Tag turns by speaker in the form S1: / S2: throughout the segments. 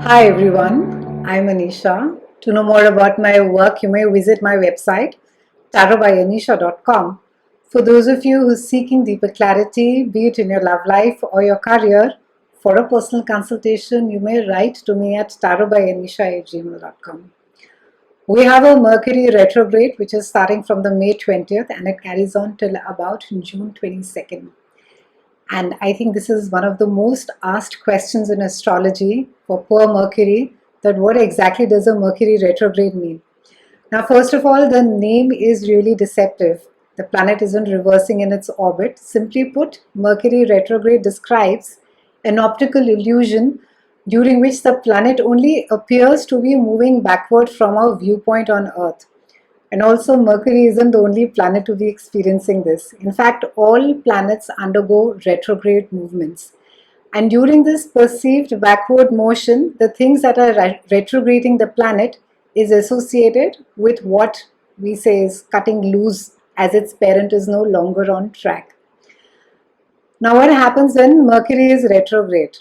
S1: Hi everyone, I'm Anisha. To know more about my work, you may visit my website tarotbyanisha.com. For those of you who are seeking deeper clarity, be it in your love life or your career, for a personal consultation, you may write to me at tarotbyanisha@gmail.com. We have a Mercury retrograde which is starting from the May 20th and it carries on till about June 22nd. And I think this is one of the most asked questions in astrology for poor Mercury, that what exactly does a Mercury retrograde mean? Now, first of all, the name is really deceptive. The planet isn't reversing in its orbit. Simply put, Mercury retrograde describes an optical illusion during which the planet only appears to be moving backward from our viewpoint on Earth. And also, Mercury isn't the only planet to be experiencing this. In fact, all planets undergo retrograde movements. And during this perceived backward motion, the things that are retrograding the planet is associated with what we say is cutting loose, as its parent is no longer on track. Now, what happens when Mercury is retrograde?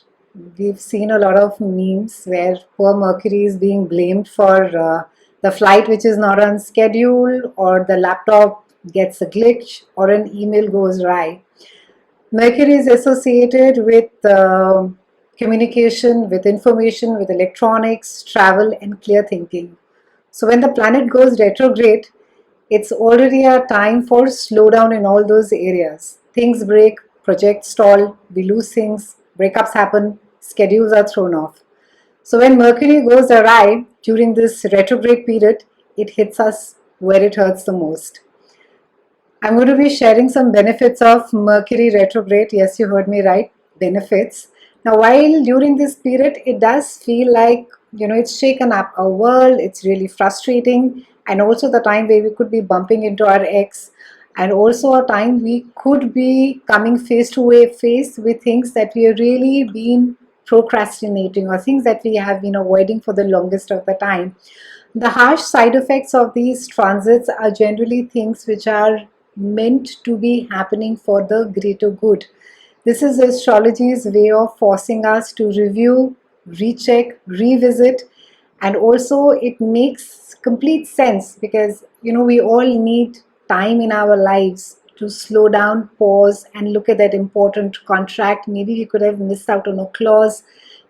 S1: We've seen a lot of memes where poor Mercury is being blamed for the flight which is not on schedule, or the laptop gets a glitch, or an email goes awry. Mercury is associated with communication, with information, with electronics, travel, and clear thinking. So when the planet goes retrograde, it's already a time for slowdown in all those areas. Things break, projects stall, we lose things, breakups happen, schedules are thrown off. So when Mercury goes awry during this retrograde period, it hits us where it hurts the most. I'm going to be sharing some benefits of Mercury retrograde. Yes, you heard me right, benefits. Now, while during this period, it does feel like, it's shaken up our world, it's really frustrating, and also the time where we could be bumping into our ex, and also a time we could be coming face to face with things that we have really been procrastinating, or things that we have been avoiding for the longest of the time. The harsh side effects of these transits are generally things which are meant to be happening for the greater good. This is astrology's way of forcing us to review, recheck, revisit, and also it makes complete sense because we all need time in our lives to slow down, pause, and look at that important contract. Maybe we could have missed out on a clause,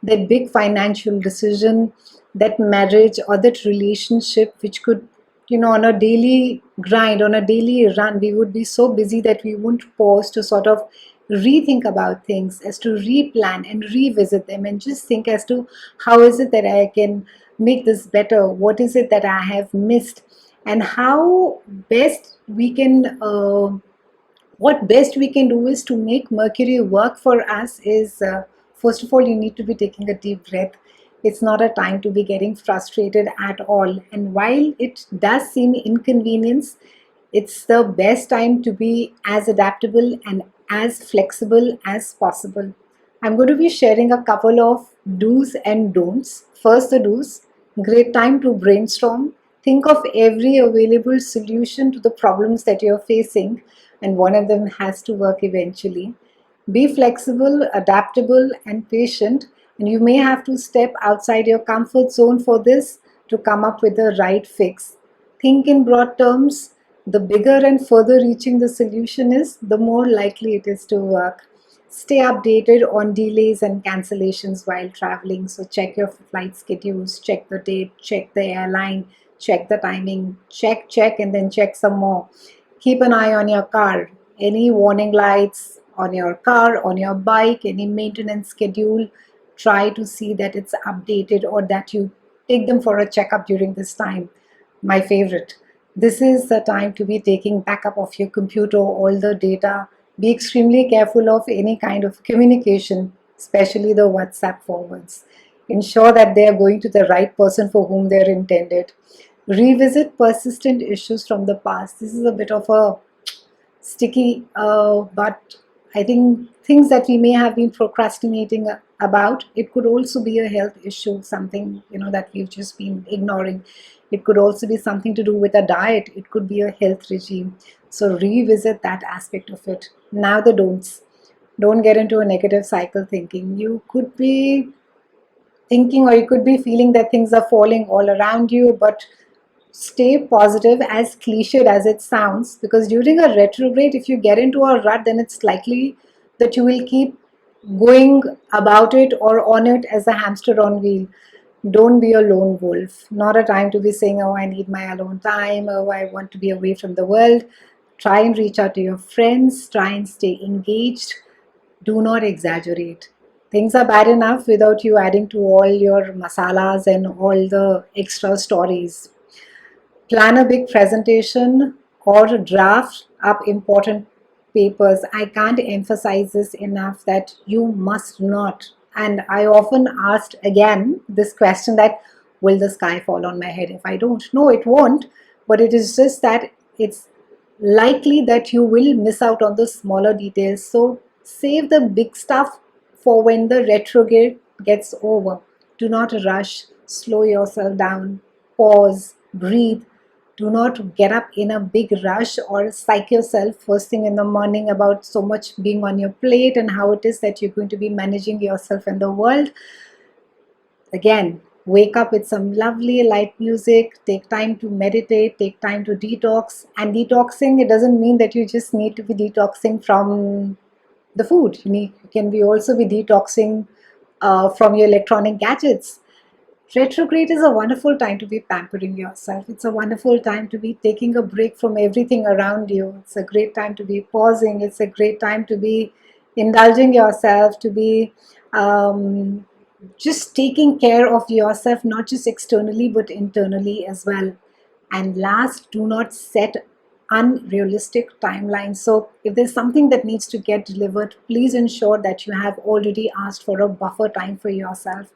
S1: that big financial decision, that marriage or that relationship, which could, on a daily grind, on a daily run, we would be so busy that we wouldn't pause to sort of rethink about things, as to replan and revisit them, and just think as to how is it that I can make this better, what is it that I have missed, and how best we can what best we can do is to make Mercury work for us is, first of all, you need to be taking a deep breath. It's not a time to be getting frustrated at all. And while it does seem inconvenience, it's the best time to be as adaptable and as flexible as possible. I'm going to be sharing a couple of do's and don'ts. First, the do's. Great time to brainstorm. Think of every available solution to the problems that you're facing, and one of them has to work eventually. Be flexible, adaptable, and patient, and you may have to step outside your comfort zone for this to come up with the right fix. Think in broad terms. The bigger and further reaching the solution is, the more likely it is to work. Stay updated on delays and cancellations while traveling. So check your flight schedules, check the date, check the airline, check the timing, check, and then check some more. Keep an eye on your car. Any warning lights on your car, on your bike, any maintenance schedule, try to see that it's updated, or that you take them for a checkup during this time. My favorite. This is the time to be taking backup of your computer, all the data. Be extremely careful of any kind of communication, especially the WhatsApp forwards. Ensure that they are going to the right person for whom they're intended. Revisit persistent issues from the past. This is a bit of a sticky, but I think things that we may have been procrastinating about. It could also be a health issue, something that we've just been ignoring. It could also be something to do with a diet. It could be a health regime. So revisit that aspect of it. Now the don'ts. Don't get into a negative cycle thinking. You could be thinking, or you could be feeling that things are falling all around you, but stay positive, as cliched as it sounds, because during a retrograde, if you get into a rut, then it's likely that you will keep going about it or on it as a hamster on wheel. Don't be a lone wolf. Not a time to be saying, oh, I need my alone time, oh, I want to be away from the world. Try and reach out to your friends, try and stay engaged. Do not exaggerate. Things are bad enough without you adding to all your masalas and all the extra stories. Plan a big presentation or draft up important papers. I can't emphasize this enough that you must not. And I often asked again this question that, will the sky fall on my head if I don't? No, it won't. But it is just that it's likely that you will miss out on the smaller details. So save the big stuff for when the retrograde gets over. Do not rush, slow yourself down, pause, breathe. Do not get up in a big rush or psych yourself first thing in the morning about so much being on your plate and how it is that you're going to be managing yourself and the world. Again, wake up with some lovely light music, take time to meditate, take time to detox. And detoxing, it doesn't mean that you just need to be detoxing from the food. You can be also be detoxing from your electronic gadgets. Retrograde is a wonderful time to be pampering yourself. It's a wonderful time to be taking a break from everything around you. It's a great time to be pausing. It's a great time to be indulging yourself, to be just taking care of yourself, not just externally but internally as well. And last, do not set unrealistic timelines. So if there's something that needs to get delivered, please ensure that you have already asked for a buffer time for yourself.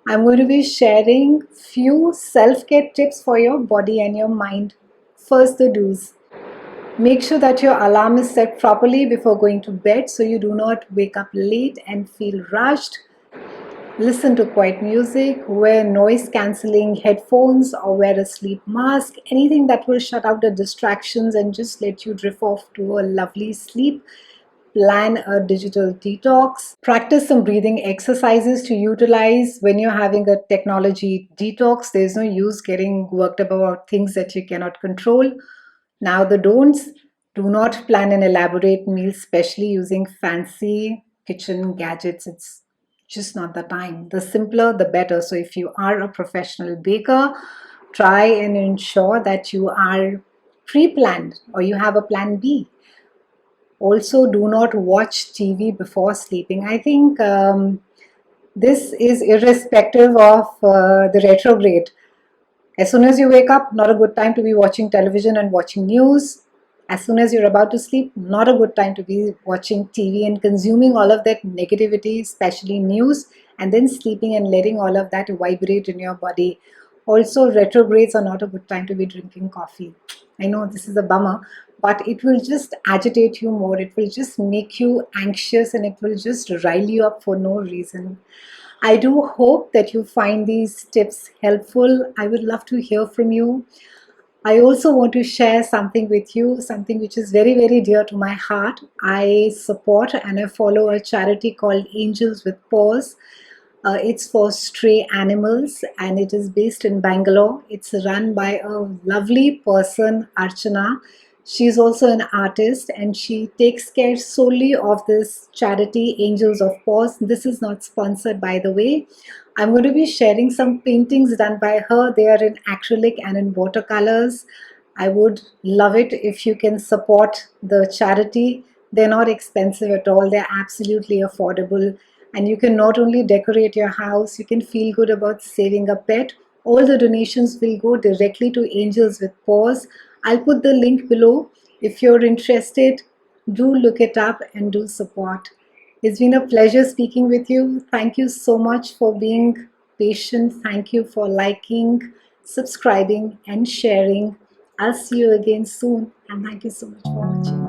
S1: I'm going to be sharing few self-care tips for your body and your mind. First, the do's. Make sure that your alarm is set properly before going to bed so you do not wake up late and feel rushed. Listen to quiet music, wear noise cancelling headphones or wear a sleep mask, anything that will shut out the distractions and just let you drift off to a lovely sleep. Plan a digital detox. Practice some breathing exercises to utilize when you're having a technology detox. There's no use getting worked up about things that you cannot control. Now, the don'ts. Do not plan an elaborate meal, especially using fancy kitchen gadgets. It's just not the time. The simpler, the better. So, if you are a professional baker, try and ensure that you are pre planned or you have a plan B. Also, do not watch TV before sleeping. I think this is irrespective of the retrograde. As soon as you wake up, not a good time to be watching television and watching news. As soon as you're about to sleep, not a good time to be watching TV and consuming all of that negativity, especially news, and then sleeping and letting all of that vibrate in your body. Also, retrogrades are not a good time to be drinking coffee. I know this is a bummer, but it will just agitate you more. It will just make you anxious and it will just rile you up for no reason. I do hope that you find these tips helpful. I would love to hear from you. I also want to share something with you, something which is very, very dear to my heart. I support and I follow a charity called Angels with Paws. It's for stray animals and it is based in Bangalore. It's run by a lovely person, Archana. She's also an artist and she takes care solely of this charity, Angels of Paws. This is not sponsored, by the way. I'm going to be sharing some paintings done by her. They are in acrylic and in watercolors. I would love it if you can support the charity. They're not expensive at all. They're absolutely affordable. And you can not only decorate your house, you can feel good about saving a pet. All the donations will go directly to Angels with Paws. I'll put the link below. If you're interested, do look it up and do support. It's been a pleasure speaking with you. Thank you so much for being patient. Thank you for liking, subscribing, and sharing. I'll see you again soon. And thank you so much for watching.